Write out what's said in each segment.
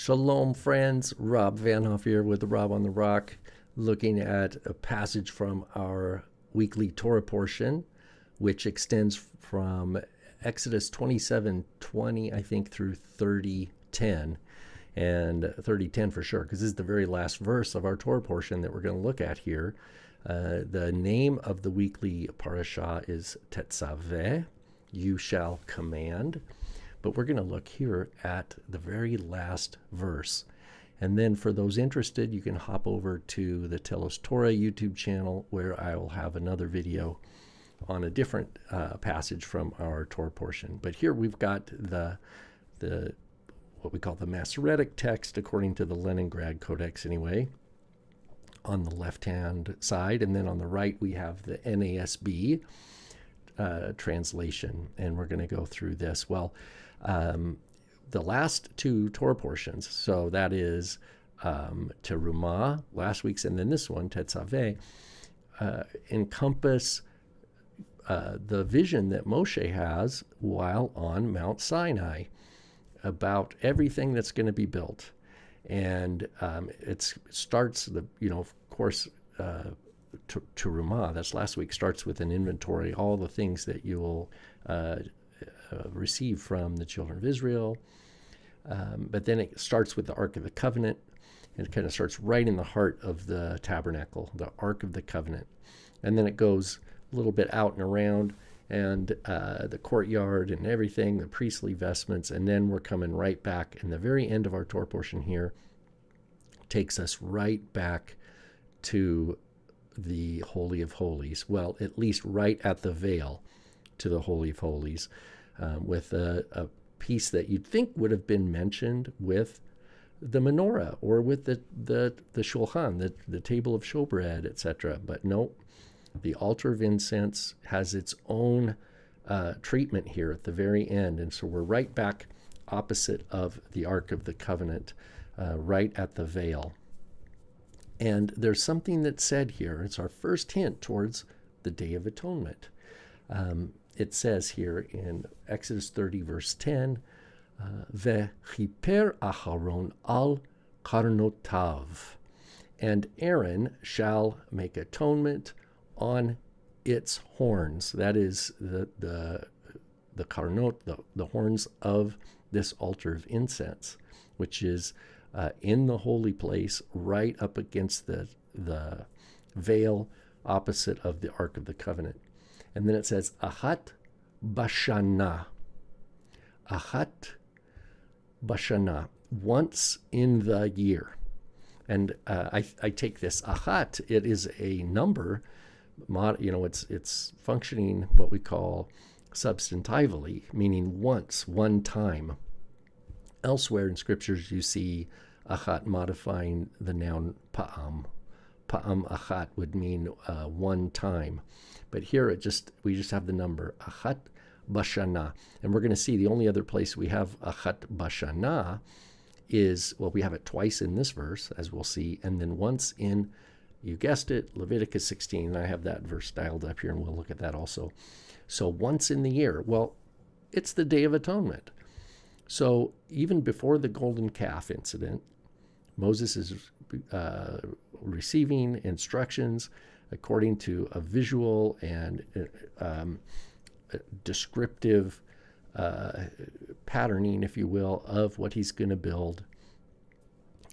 Shalom, friends. Rob Vanhoff here with Rob on the Rock, looking at a passage from our weekly Torah portion, which extends from Exodus 27:20, I think, through 30:10, and 30:10 for sure, because this is the very last verse of our Torah portion that we're going to look at here. The name of the weekly Parashat is Tetzaveh, you shall command. But we're going to look here at the very last verse. And then for those interested, you can hop over to the Telos Torah YouTube channel, where I will have another video on a different passage from our Torah portion. But here we've got the what we call the Masoretic text, according to the Leningrad Codex anyway, on the left-hand side. And then on the right, we have the NASB translation. And we're going to go through this. Well, the last two Torah portions, so that is Terumah, last week's, and then this one, Tetzaveh, encompass the vision that Moshe has while on Mount Sinai about everything that's going to be built. And it starts, of course, Terumah, that's last week, starts with an inventory, all the things that you will received from the children of Israel. But then it starts with the Ark of the Covenant, and it kind of starts right in the heart of the tabernacle, the Ark of the Covenant. And then it goes a little bit out and around, and the courtyard and everything, the priestly vestments, and then we're coming right back. And the very end of our Torah portion here takes us right back to the Holy of Holies. Well, at least right at the veil to the Holy of Holies. With a piece that you'd think would have been mentioned with the menorah or with the shulchan, the table of showbread, etc. But no, the altar of incense has its own treatment here at the very end. And so we're right back opposite of the Ark of the Covenant, right at the veil. And there's something that's said here. It's our first hint towards the Day of Atonement. It says here in Exodus 30, verse 10, Vechiper Aharon al karnotav, and Aaron shall make atonement on its horns. That is the karnot, the horns of this altar of incense, which is in the holy place, right up against the veil, opposite of the Ark of the Covenant. And then it says, Ahat Bashana. Ahat Bashana. Once in the year. And I take this Ahat, it is a number, it's functioning what we call substantively, meaning once, one time. Elsewhere in scriptures, you see Ahat modifying the noun Pa'am. Pa'am Achat would mean one time. But here we just have the number Achat Bashana. And we're going to see the only other place we have Achat Bashana is, well, we have it twice in this verse, as we'll see, and then once in, you guessed it, Leviticus 16. And I have that verse dialed up here, and we'll look at that also. So once in the year. Well, it's the Day of Atonement. So even before the golden calf incident, Moses is receiving instructions according to a visual and descriptive patterning, if you will, of what he's going to build.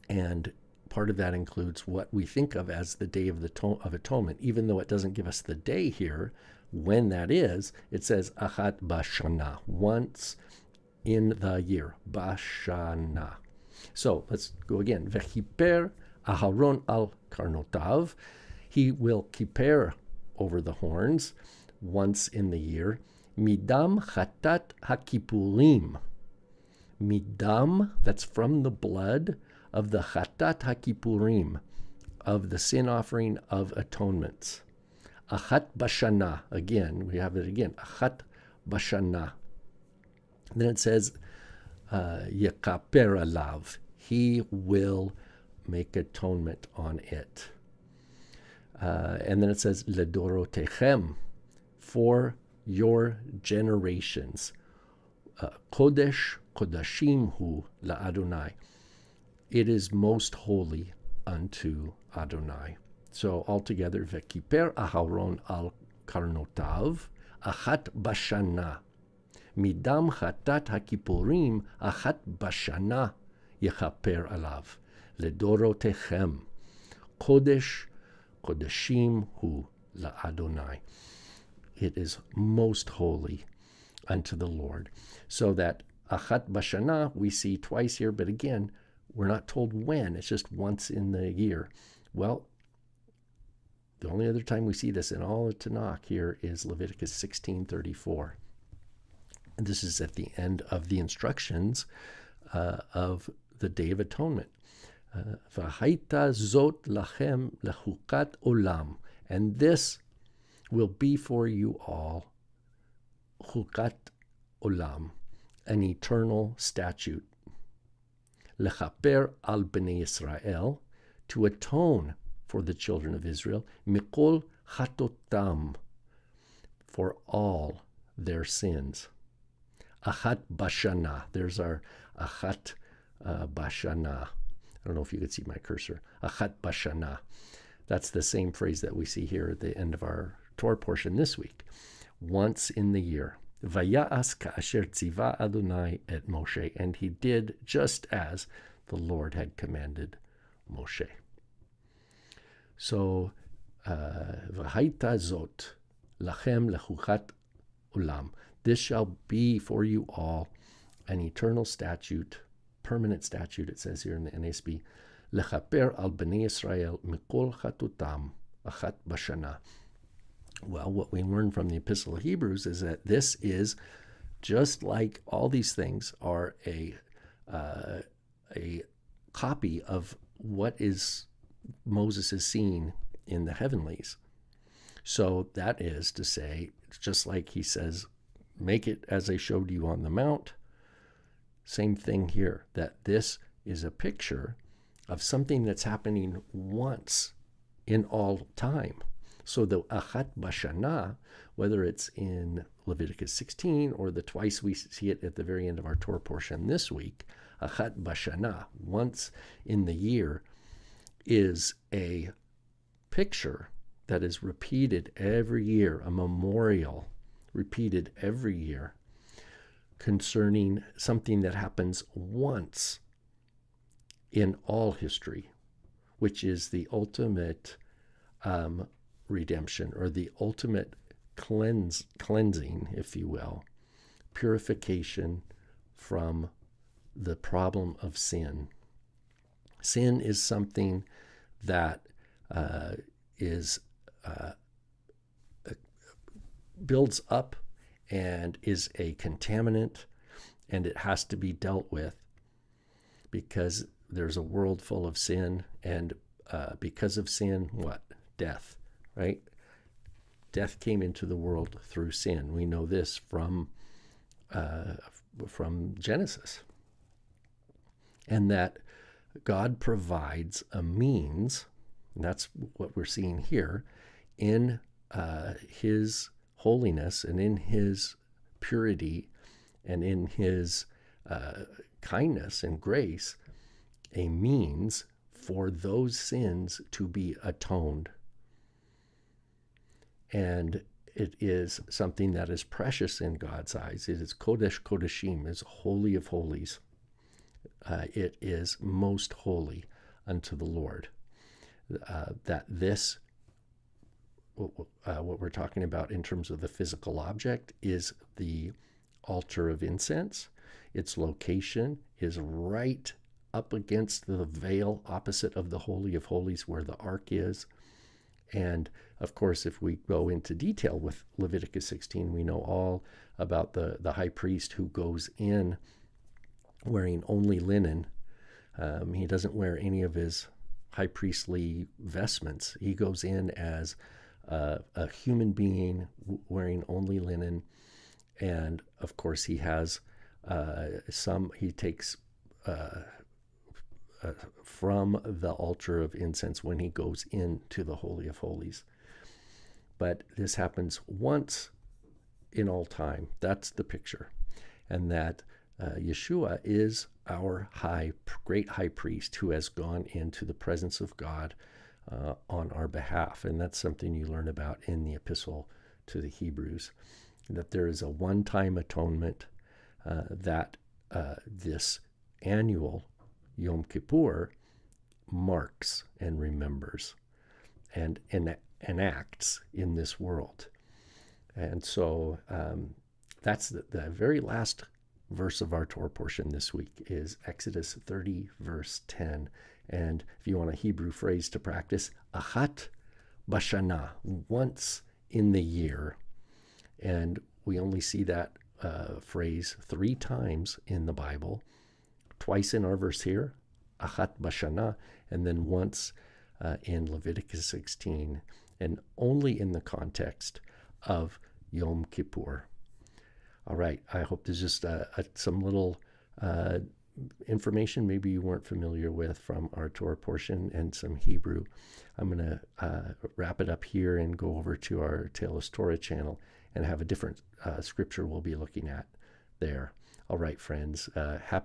And part of that includes what we think of as the Day of Atonement. Even though it doesn't give us the day here, when that is, it says Achat Bashana, once in the year, Bashana. So let's go again. Vechiper Aharon al karnotav. He will kiper over the horns once in the year. Midam chatat hakipurim. Midam, that's from the blood of the chatat hakipurim, of the sin offering of atonements. Achat bashana. Again, we have it again. Achat bashana. Then it says, Yekaper alav. He will make atonement on it. And then it says, Ledorotechem, for your generations. Kodesh Kodashim hu la'Adonai. it is most holy unto Adonai. So altogether, Vekiper Aharon al karnotav achat bashana. Midam chatat hakipurim achat bashana yechaper alav. Ledorotechem. Kodesh kodeshim hu laAdonai. It is most holy unto the Lord. So that achat bashana we see twice here, but again, we're not told when. It's just once in the year. Well, the only other time we see this in all of Tanakh here is Leviticus 16:34. And this is at the end of the instructions of the Day of Atonement. V'haita zot lachem lechukat olam. And this will be for you all, chukat olam, an eternal statute. Lechaper al bnei Israel, to atone for the children of Israel, mikol chatotam, for all their sins. Achat bashana. There's our achat bashana. I don't know if you could see my cursor. Achat bashana. That's the same phrase that we see here at the end of our Torah portion this week. Once in the year. Vaya'as ka'asher tziva Adonai et Moshe. And he did just as the Lord had commanded Moshe. So, v'haita zot lachem lechukat ulam. This shall be for you all an eternal statute, permanent statute, it says here in the NASB. Lechaper al bnei Israel mikol chatutam achat bashana. Well, what we learn from the Epistle of Hebrews is that this is just like all these things are a copy of what is Moses is seeing in the heavenlies. So that is to say, just like he says, make it as I showed you on the mount. Same thing here, that this is a picture of something that's happening once in all time. So the achat bashana, whether it's in Leviticus 16 or the twice we see it at the very end of our Torah portion this week, achat bashana, once in the year, is a picture that is repeated every year, a memorial repeated every year concerning something that happens once in all history, which is the ultimate redemption, or the ultimate cleansing, if you will, purification from the problem of sin. Sin is something that builds up and is a contaminant, and it has to be dealt with because there's a world full of sin, and because of sin, what? Death, right? Death came into the world through sin. We know this from Genesis. And that God provides a means, and that's what we're seeing here, in his holiness and in his purity and in his kindness and grace, a means for those sins to be atoned. And it is something that is precious in God's eyes. It is Kodesh Kodeshim, is holy of holies. It is most holy unto the Lord. That this, what we're talking about in terms of the physical object, is the altar of incense. Its location is right up against the veil opposite of the Holy of Holies where the ark is. And of course, if we go into detail with Leviticus 16, we know all about the high priest who goes in wearing only linen. He doesn't wear any of his high priestly vestments. He goes in as a human being wearing only linen. And of course, he has he takes from the altar of incense when he goes into the Holy of Holies. But this happens once in all time. That's the picture. And that Yeshua is our great high priest who has gone into the presence of God on our behalf. And that's something you learn about in the epistle to the Hebrews, that there is a one-time atonement that this annual Yom Kippur marks and remembers and enacts in this world. And so that's the very last verse of our Torah portion this week is Exodus 30, verse 10. And if you want a Hebrew phrase to practice, achat bashana, once in the year. And we only see that phrase 3 times in the Bible, twice in our verse here, achat bashana, and then once in Leviticus 16, and only in the context of Yom Kippur. All right, I hope there's just some little information maybe you weren't familiar with from our Torah portion and some Hebrew. I'm going to wrap it up here and go over to our Telos Torah channel and have a different scripture we'll be looking at there. All right, friends, happy